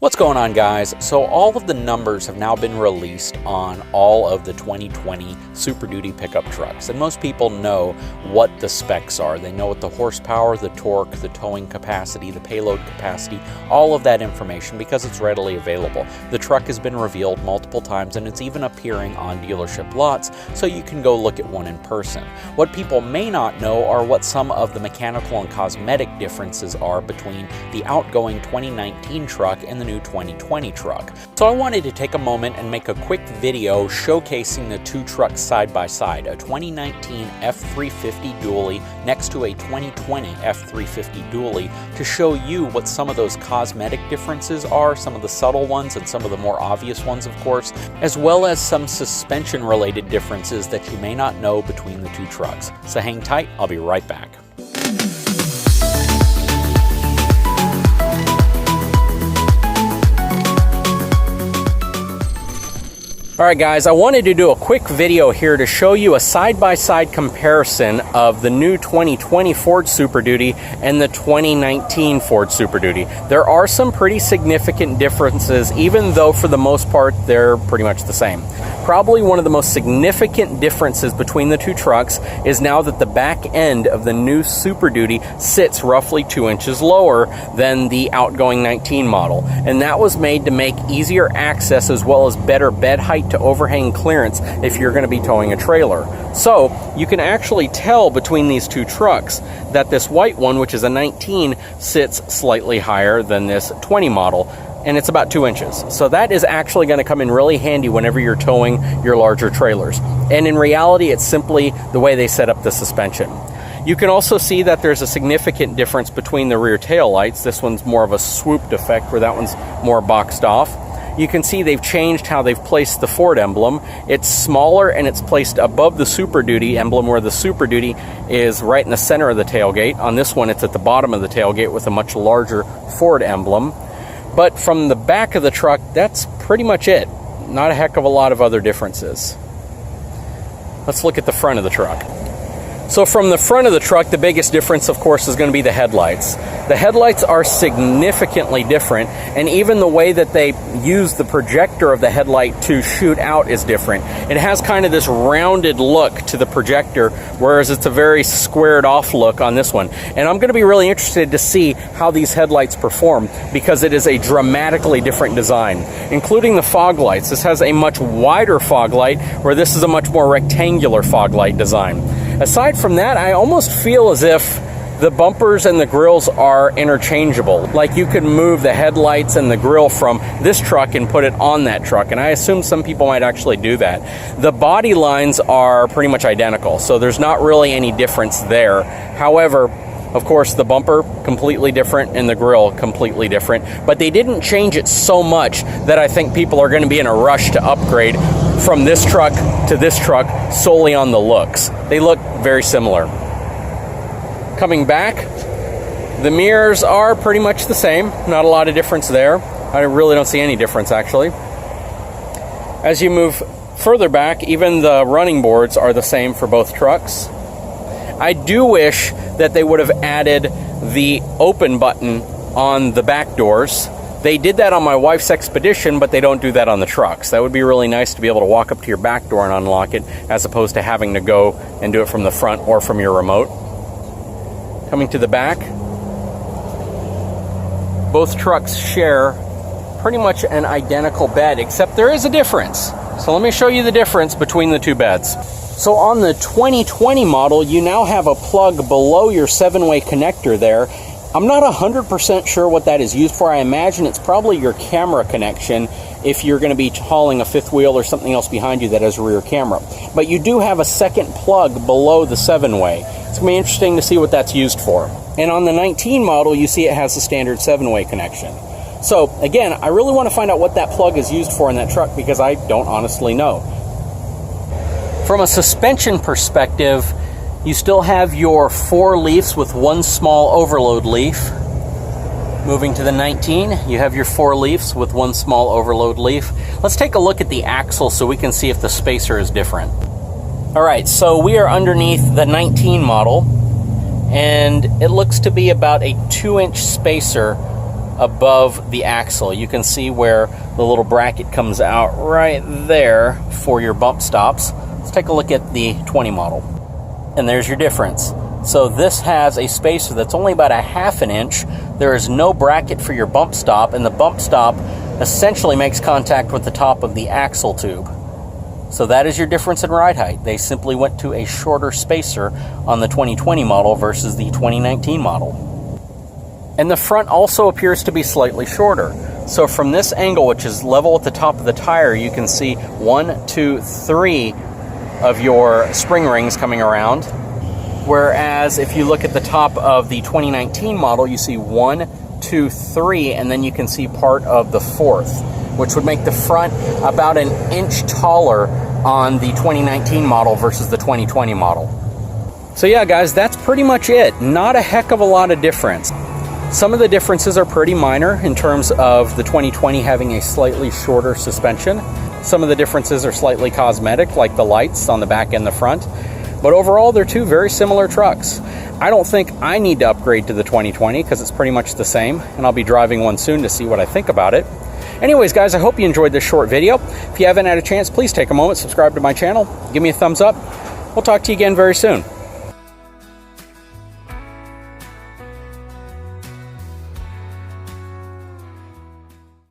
What's going on, guys? So all of the numbers have now been released on all of the 2020 Super Duty pickup trucks, and most people know what the specs are. They know what the horsepower, the torque, the towing capacity, the payload capacity, all of that information because it's readily available. The truck has been revealed multiple times and it's even appearing on dealership lots, so you can go look at one in person. What people may not know are what some of the mechanical and cosmetic differences are between the outgoing 2019 truck and the new 2020 truck. So I wanted to take a moment and make a quick video showcasing the two trucks side by side, a 2019 F350 dually next to a 2020 F350 dually, to show you what some of those cosmetic differences are, some of the subtle ones and some of the more obvious ones, of course, as well as some suspension related differences that you may not know between the two trucks. So hang tight, I'll be right back. Alright guys, I wanted to do a quick video here to show you a side-by-side comparison of the new 2020 Ford Super Duty and the 2019 Ford Super Duty. There are some pretty significant differences, even though for the most part they're pretty much the same. Probably one of the most significant differences between the two trucks is now that the back end of the new Super Duty sits roughly 2 inches lower than the outgoing 19 model. And that was made to make easier access as well as better bed height to overhang clearance if you're going to be towing a trailer. So you can actually tell between these two trucks that this white one, which is a 19, sits slightly higher than this 20 model. And it's about 2 inches. So that is actually going to come in really handy whenever you're towing your larger trailers. And in reality, it's simply the way they set up the suspension. You can also see that there's a significant difference between the rear tail lights. This one's more of a swooped effect, where that one's more boxed off. You can see they've changed how they've placed the Ford emblem. It's smaller and it's placed above the Super Duty emblem, where the Super Duty is right in the center of the tailgate. On this one, it's at the bottom of the tailgate with a much larger Ford emblem. But from the back of the truck, that's pretty much it. Not a heck of a lot of other differences. Let's look at the front of the truck. So from the front of the truck, the biggest difference, of course, is going to be the headlights. The headlights are significantly different, and even the way that they use the projector of the headlight to shoot out is different. It has kind of this rounded look to the projector, whereas it's a very squared off look on this one. And I'm going to be really interested to see how these headlights perform, because it is a dramatically different design, including the fog lights. This has a much wider fog light, where this is a much more rectangular fog light design. Aside from that, I almost feel as if the bumpers and the grills are interchangeable. Like you could move the headlights and the grill from this truck and put it on that truck, and I assume some people might actually do that. The body lines are pretty much identical, so there's not really any difference there. However, of course, the bumper completely different and the grill completely different, but they didn't change it so much that I think people are going to be in a rush to upgrade from this truck to this truck solely on the looks. They look very similar. Coming back, the mirrors are pretty much the same. Not a lot of difference there. I really don't see any difference, actually. As you move further back, even the running boards are the same for both trucks. I do wish that they would have added the open button on the back doors. They did that on my wife's Expedition, but they don't do that on the trucks. That would be really nice to be able to walk up to your back door and unlock it, as opposed to having to go and do it from the front or from your remote. Coming to the back, both trucks share pretty much an identical bed, except there is a difference. So let me show you the difference between the two beds. So on the 2020 model, you now have a plug below your 7-way connector there. I'm not 100% sure what that is used for. I imagine it's probably your camera connection if you're going to be hauling a fifth wheel or something else behind you that has a rear camera. But you do have a second plug below the 7-way. It's going to be interesting to see what that's used for. And on the 19 model, you see it has a standard 7-way connection. So again, I really want to find out what that plug is used for in that truck, because I don't honestly know. From a suspension perspective, you still have your 4 leafs with 1 small overload leaf. Moving to the 19, you have your 4 leafs with 1 small overload leaf. Let's take a look at the axle so we can see if the spacer is different. Alright, so we are underneath the 19 model, and it looks to be about a 2-inch spacer above the axle. You can see where the little bracket comes out right there for your bump stops. Let's take a look at the 20 model. And there's your difference. So this has a spacer that's only about a half an inch. There is no bracket for your bump stop, and the bump stop essentially makes contact with the top of the axle tube. So that is your difference in ride height. They simply went to a shorter spacer on the 2020 model versus the 2019 model. And the front also appears to be slightly shorter. So from this angle, which is level at the top of the tire, you can see 1, 2, 3 of your spring rings coming around. Whereas if you look at the top of the 2019 model, you see 1, 2, 3, and then you can see part of the fourth, which would make the front about an inch taller on the 2019 model versus the 2020 model. So yeah, guys, that's pretty much it. Not a heck of a lot of difference. Some of the differences are pretty minor in terms of the 2020 having a slightly shorter suspension. Some of the differences are slightly cosmetic, like the lights on the back and the front. But overall, they're two very similar trucks. I don't think I need to upgrade to the 2020 because it's pretty much the same, and I'll be driving one soon to see what I think about it. Anyways, guys, I hope you enjoyed this short video. If you haven't had a chance, please take a moment, subscribe to my channel, give me a thumbs up. We'll talk to you again very soon.